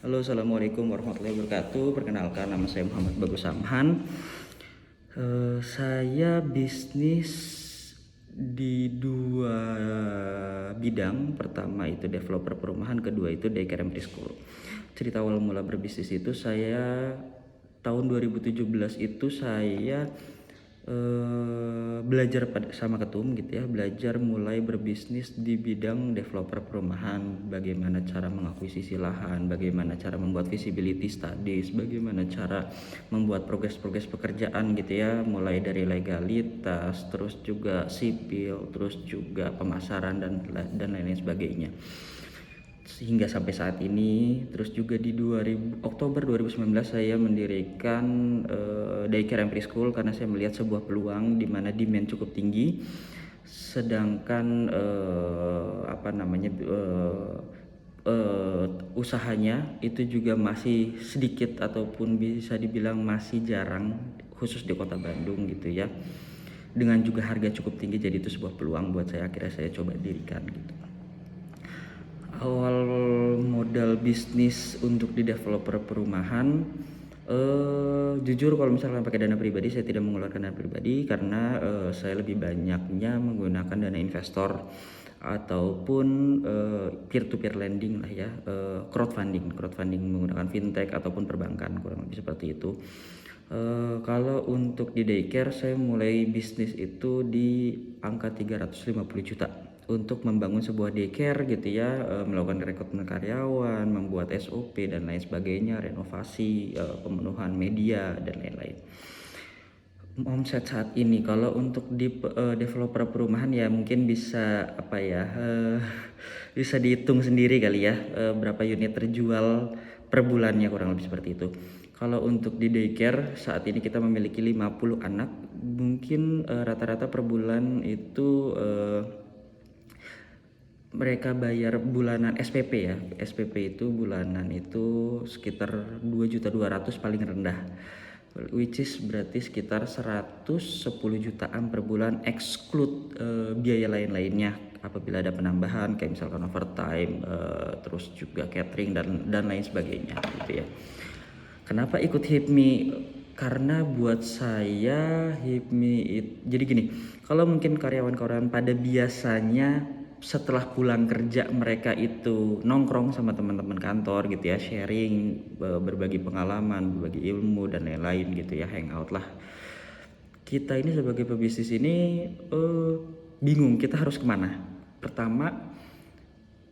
Halo, assalamualaikum warahmatullahi wabarakatuh. Perkenalkan, nama saya Muhammad Bagus Samhan. Saya bisnis di dua bidang. Pertama itu developer perumahan, kedua itu daycare and preschool. Cerita awal mula berbisnis itu saya tahun 2017 itu saya belajar sama ketum gitu ya, belajar mulai berbisnis di bidang developer perumahan, bagaimana cara mengakuisisi lahan, bagaimana cara membuat feasibility studies, bagaimana cara membuat progres pekerjaan gitu ya, mulai dari legalitas, terus juga sipil, terus juga pemasaran dan lain-lain sebagainya. Sehingga sampai saat ini. Terus juga di Oktober 2019 saya mendirikan daycare and preschool karena saya melihat sebuah peluang di mana demand cukup tinggi, sedangkan usahanya itu juga masih sedikit ataupun bisa dibilang masih jarang, khusus di kota Bandung gitu ya, dengan juga harga cukup tinggi. Jadi itu sebuah peluang buat saya, akhirnya saya coba dirikan gitu. Awal modal bisnis untuk di developer perumahan, jujur kalau misalkan pakai dana pribadi, saya tidak mengeluarkan dana pribadi karena saya lebih banyaknya menggunakan dana investor ataupun peer to peer lending lah ya, crowdfunding menggunakan fintech ataupun perbankan, kurang lebih seperti itu. Kalau untuk di daycare saya mulai bisnis itu di angka 350 juta untuk membangun sebuah daycare gitu ya, melakukan rekrutmen karyawan, membuat SOP dan lain sebagainya, renovasi, pemenuhan media dan lain-lain. Omset saat ini kalau untuk di developer perumahan ya mungkin bisa bisa dihitung sendiri kali ya, berapa unit terjual per bulannya, kurang lebih seperti itu. Kalau untuk di daycare saat ini kita memiliki 50 anak, mungkin rata-rata per bulan itu mereka bayar bulanan SPP ya. SPP itu bulanan itu sekitar 2.200.000 paling rendah, which is berarti sekitar 110 jutaan per bulan exclude biaya lain-lainnya apabila ada penambahan kayak misalkan overtime, terus juga catering dan lain sebagainya gitu ya. Kenapa ikut HIPMI? Karena buat saya HIPMI jadi gini, kalau mungkin karyawan-karyawan pada biasanya setelah pulang kerja mereka itu nongkrong sama teman-teman kantor gitu ya, sharing, berbagi pengalaman, berbagi ilmu dan lain-lain gitu ya, hangout lah. Kita ini sebagai pebisnis ini bingung kita harus kemana. Pertama,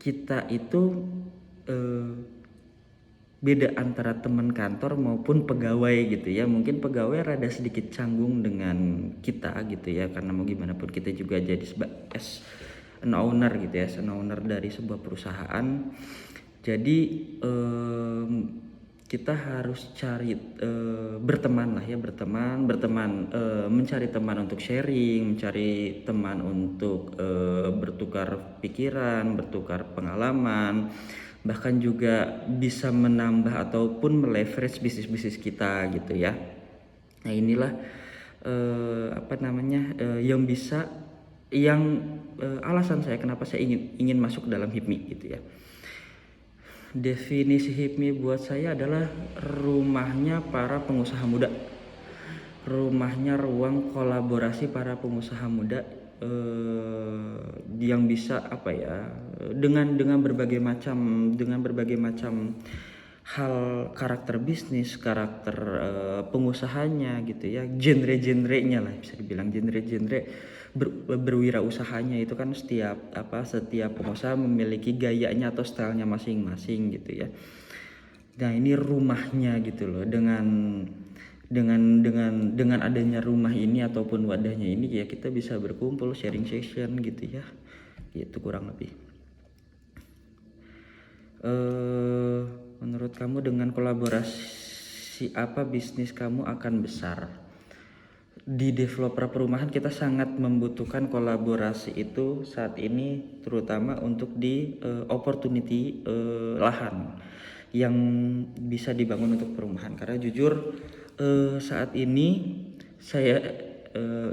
kita itu beda antara teman kantor maupun pegawai gitu ya. Mungkin pegawai rada sedikit canggung dengan kita gitu ya, karena mau gimana pun kita juga jadi as an owner gitu ya, as an owner dari sebuah perusahaan. Jadi kita harus cari berteman lah ya, berteman, mencari teman untuk sharing, mencari teman untuk bertukar pikiran, bertukar pengalaman, bahkan juga bisa menambah ataupun meleverage bisnis kita gitu ya. Nah inilah alasan saya kenapa saya ingin masuk dalam HIPMI gitu ya. Definisi HIPMI buat saya adalah rumahnya para pengusaha muda, rumahnya ruang kolaborasi para pengusaha muda yang bisa dengan berbagai macam hal, karakter bisnis, karakter pengusahanya gitu ya, genre-genrenya lah, bisa dibilang genre-genre berwirausahanya itu kan setiap pengusaha memiliki gayanya atau stylenya masing-masing gitu ya. Nah ini rumahnya gitu loh, dengan adanya rumah ini ataupun wadahnya ini ya kita bisa berkumpul, sharing session gitu ya, gitu kurang lebih. Menurut kamu dengan kolaborasi apa bisnis kamu akan besar? Di developer perumahan kita sangat membutuhkan kolaborasi itu saat ini, terutama untuk di opportunity lahan yang bisa dibangun untuk perumahan. Karena jujur saat ini saya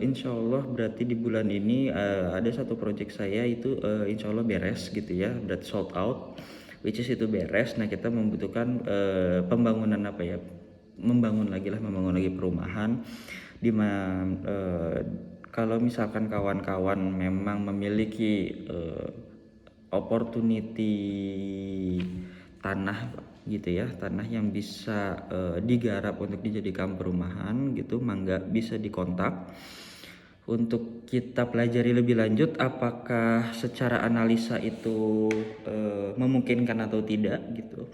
insya Allah berarti di bulan ini ada satu project saya itu insya Allah beres gitu ya, berarti sold out. which is itu beres. Nah kita membutuhkan pembangunan apa ya, membangun lagi perumahan di kalau misalkan kawan-kawan memang memiliki opportunity tanah gitu ya, tanah yang bisa digarap untuk dijadikan perumahan gitu, mangga bisa dikontak untuk kita pelajari lebih lanjut apakah secara analisa itu memungkinkan atau tidak gitu.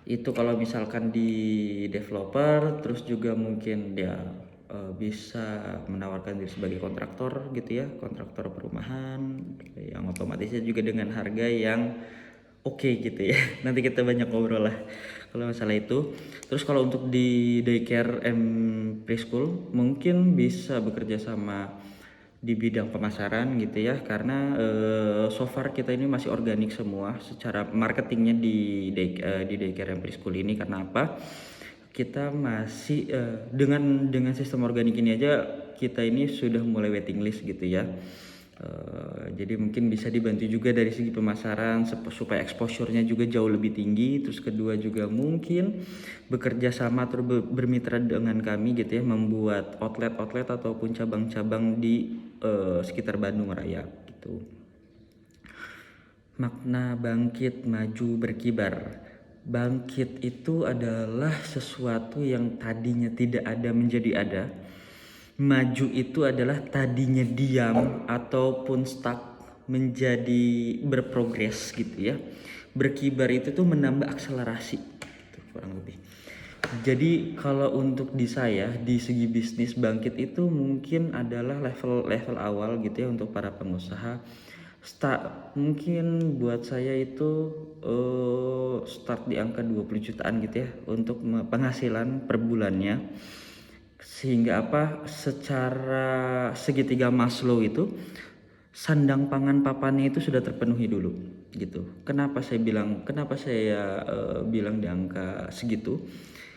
Itu kalau misalkan di developer, terus juga mungkin dia bisa menawarkan diri sebagai kontraktor gitu ya, kontraktor perumahan yang otomatisnya juga dengan harga yang oke gitu ya. Nanti kita banyak ngobrol lah kalau masalah itu. Terus kalau untuk di daycare and preschool mungkin bisa bekerja sama di bidang pemasaran gitu ya, karena so far kita ini masih organik semua secara marketingnya di daycare and preschool ini. Karena apa? Kita masih dengan sistem organik ini aja kita ini sudah mulai waiting list gitu ya. Jadi mungkin bisa dibantu juga dari segi pemasaran supaya exposure-nya juga jauh lebih tinggi. Terus kedua juga mungkin bekerja sama atau bermitra dengan kami gitu ya, membuat outlet ataupun cabang-cabang di sekitar Bandung Raya gitu. Makna bangkit, maju, berkibar. Bangkit itu adalah sesuatu yang tadinya tidak ada menjadi ada. Maju itu adalah tadinya diam ataupun stuck menjadi berprogres gitu ya. Berkibar itu tuh menambah akselerasi gitu, kurang lebih. Jadi kalau untuk di saya di segi bisnis, bangkit itu mungkin adalah level awal gitu ya untuk para pengusaha. Mungkin buat saya itu start di angka 20 jutaan gitu ya untuk penghasilan per bulannya. Sehingga apa, secara segitiga Maslow itu sandang pangan papannya itu sudah terpenuhi dulu gitu. Kenapa saya bilang di angka segitu?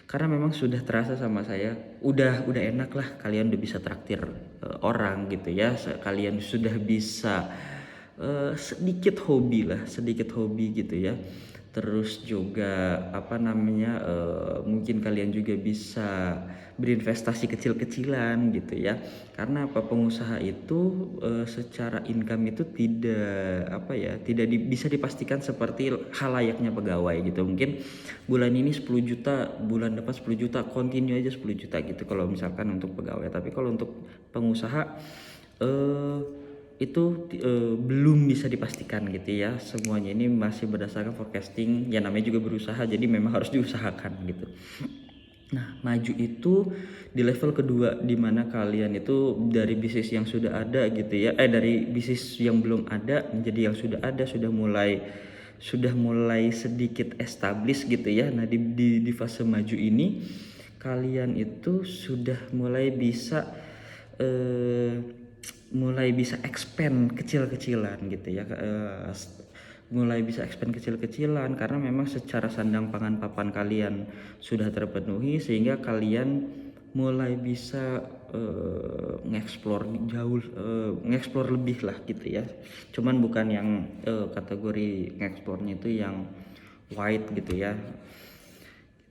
Karena memang sudah terasa sama saya, udah enak lah, kalian udah bisa traktir orang gitu ya, kalian sudah bisa sedikit hobi gitu ya. Terus juga mungkin kalian juga bisa berinvestasi kecil-kecilan gitu ya. Karena pengusaha itu secara income itu tidak bisa dipastikan seperti halayaknya pegawai gitu. Mungkin bulan ini 10 juta, bulan depan 10 juta, continue aja 10 juta gitu kalau misalkan untuk pegawai. Tapi kalau untuk pengusaha itu belum bisa dipastikan gitu ya. Semuanya ini masih berdasarkan forecasting, ya namanya juga berusaha, jadi memang harus diusahakan gitu. Nah, maju itu di level kedua, di mana kalian itu dari bisnis yang sudah ada gitu ya, dari bisnis yang belum ada menjadi yang sudah ada, sudah mulai sedikit established gitu ya. Nah, di fase maju ini kalian itu sudah mulai bisa expand kecil-kecilan gitu ya, karena memang secara sandang pangan papan kalian sudah terpenuhi, sehingga kalian mulai bisa ngeksplor lebih lah gitu ya. Cuman bukan yang kategori ngeksplornya itu yang wide gitu ya.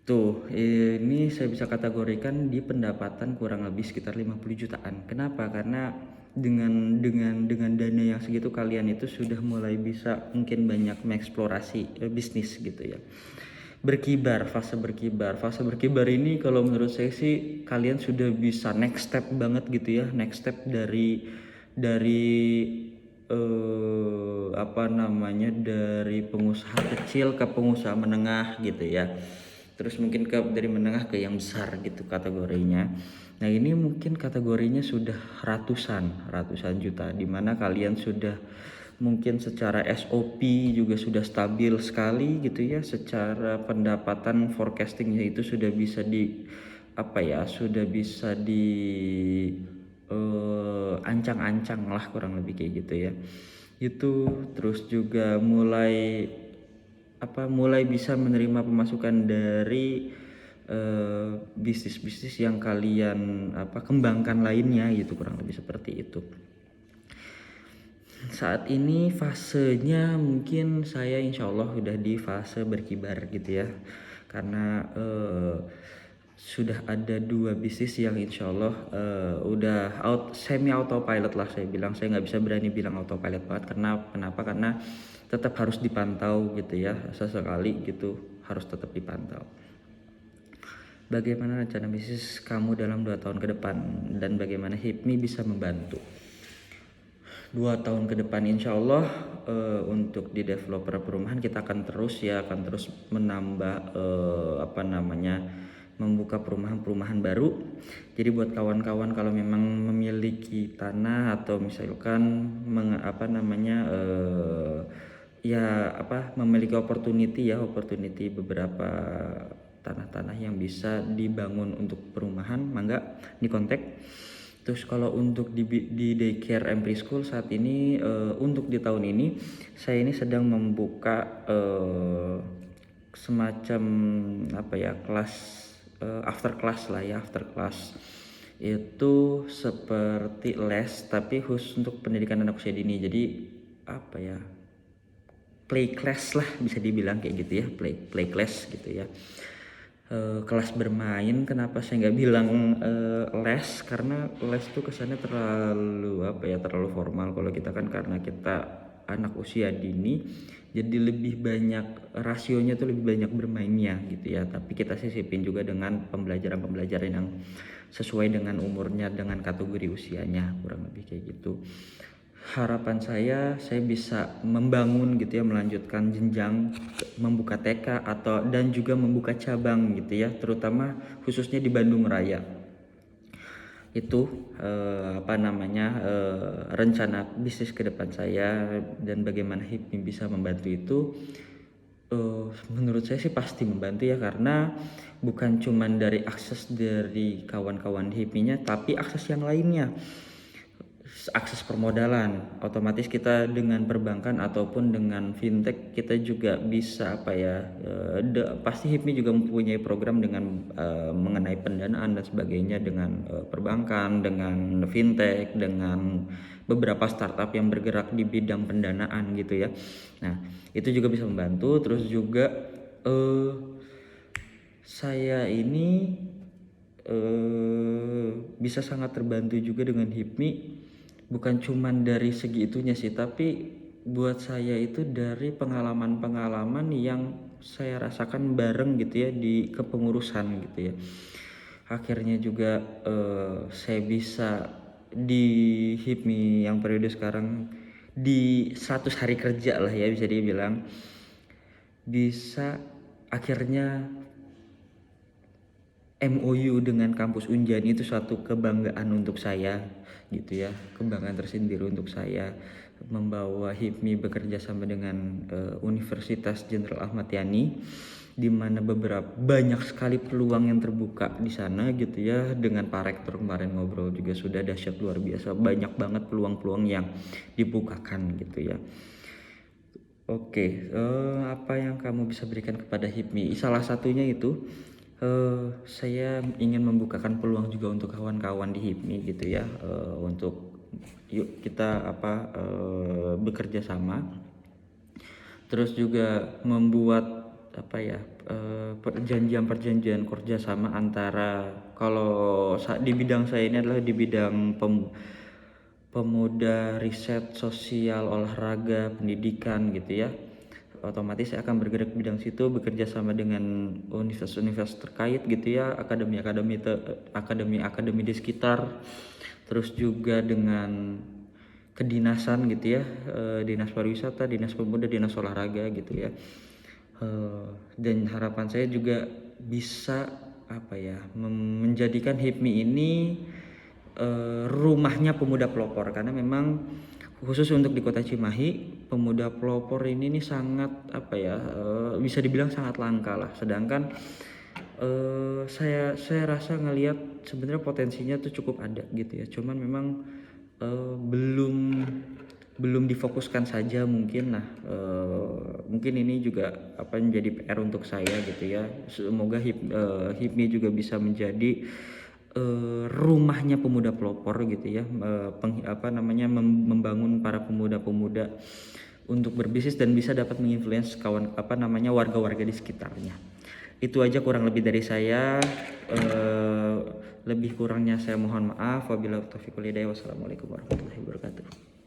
Tuh, ini saya bisa kategorikan di pendapatan kurang lebih sekitar 50 jutaan. Kenapa? Karena dengan dana yang segitu kalian itu sudah mulai bisa mungkin banyak mengeksplorasi bisnis gitu ya. Fase berkibar ini kalau menurut saya sih kalian sudah bisa next step banget gitu ya. Next step dari dari pengusaha kecil ke pengusaha menengah gitu ya. Terus mungkin dari menengah ke yang besar gitu kategorinya. Nah, ini mungkin kategorinya sudah ratusan juta, dimana kalian sudah mungkin secara SOP juga sudah stabil sekali gitu ya. Secara pendapatan forecastingnya itu sudah bisa ancang-ancang lah, kurang lebih kayak gitu ya. Itu terus juga mulai bisa menerima pemasukan dari bisnis-bisnis yang kalian kembangkan lainnya gitu, kurang lebih seperti itu. Saat ini fasenya mungkin saya insya Allah udah di fase berkibar gitu ya. Karena sudah ada 2 bisnis yang insya Allah udah semi autopilot lah saya bilang. Saya nggak bisa berani bilang autopilot banget kenapa? Karena tetap harus dipantau gitu ya. Sesekali gitu harus tetap dipantau. Bagaimana rencana bisnis kamu dalam 2 tahun ke depan dan bagaimana HIPMI bisa membantu? 2 tahun ke depan insya Allah untuk di developer perumahan kita akan terus menambah membuka perumahan-perumahan baru. Jadi buat kawan-kawan kalau memang memiliki tanah atau misalkan memiliki opportunity beberapa tanah-tanah yang bisa dibangun untuk perumahan, mangga di kontak. Terus kalau untuk di daycare and preschool saat ini untuk di tahun ini saya ini sedang membuka semacam kelas after class itu seperti les tapi khusus untuk pendidikan anak usia dini. Jadi play class lah bisa dibilang kayak gitu ya, play class gitu ya. Kelas bermain. Kenapa saya nggak bilang les? Karena les tuh kesannya terlalu formal. Kalau kita kan karena kita anak usia dini, jadi lebih banyak rasionya tuh lebih banyak bermainnya gitu ya. Tapi kita sisipin juga dengan pembelajaran yang sesuai dengan umurnya, dengan kategori usianya, kurang lebih kayak gitu. Harapan saya bisa membangun gitu ya, melanjutkan jenjang, membuka TK dan juga membuka cabang gitu ya, terutama khususnya di Bandung Raya. Itu rencana bisnis ke depan saya dan bagaimana HIPMI bisa membantu itu. Menurut saya sih pasti membantu ya, karena bukan cuman dari akses dari kawan-kawan HIPMI-nya, tapi akses yang lainnya. Akses permodalan, otomatis kita dengan perbankan ataupun dengan fintech kita juga bisa pasti HIPMI juga mempunyai program dengan mengenai pendanaan dan sebagainya dengan perbankan, dengan fintech, dengan beberapa startup yang bergerak di bidang pendanaan gitu ya. Nah itu juga bisa membantu. Terus juga saya ini bisa sangat terbantu juga dengan HIPMI. Bukan cuman dari segi itunya sih, tapi buat saya itu dari pengalaman-pengalaman yang saya rasakan bareng gitu ya di kepengurusan gitu ya. Akhirnya juga saya bisa di HIPMI yang periode sekarang di 100 hari kerja lah ya, bisa dibilang bisa akhirnya MOU dengan kampus Unjan. Itu suatu kebanggaan untuk saya gitu ya, kebanggaan tersendiri untuk saya membawa HIPMI bekerja sama dengan Universitas Jenderal Ahmad Yani, di mana banyak sekali peluang yang terbuka di sana gitu ya. Dengan Pak Rektor kemarin ngobrol juga sudah dahsyat luar biasa, banyak banget peluang-peluang yang dibukakan gitu ya. Oke, apa yang kamu bisa berikan kepada HIPMI? Salah satunya itu saya ingin membukakan peluang juga untuk kawan-kawan di HIPMI gitu ya, untuk yuk kita bekerja sama. Terus juga membuat perjanjian kerjasama antara, kalau di bidang saya ini adalah di bidang pemuda, riset sosial, olahraga, pendidikan gitu ya. Otomatis saya akan bergerak di bidang situ, bekerja sama dengan universitas-universitas terkait gitu ya, akademi di sekitar, terus juga dengan kedinasan gitu ya, dinas pariwisata, dinas pemuda, dinas olahraga gitu ya. Dan harapan saya juga bisa menjadikan HIPMI ini rumahnya pemuda pelopor, karena memang khusus untuk di Kota Cimahi pemuda pelopor ini nih sangat bisa dibilang sangat langka lah. Sedangkan saya rasa ngelihat sebenarnya potensinya tuh cukup ada gitu ya, cuman memang belum difokuskan saja mungkin. Nah mungkin ini juga menjadi PR untuk saya gitu ya. Semoga HIPMI juga bisa menjadi rumahnya pemuda pelopor gitu ya, membangun para pemuda-pemuda untuk berbisnis dan bisa dapat menginfluence warga-warga di sekitarnya. Itu aja kurang lebih dari saya. Lebih kurangnya saya mohon maaf. Wabillahi taufiq wal hidayah. Wassalamualaikum warahmatullahi wabarakatuh.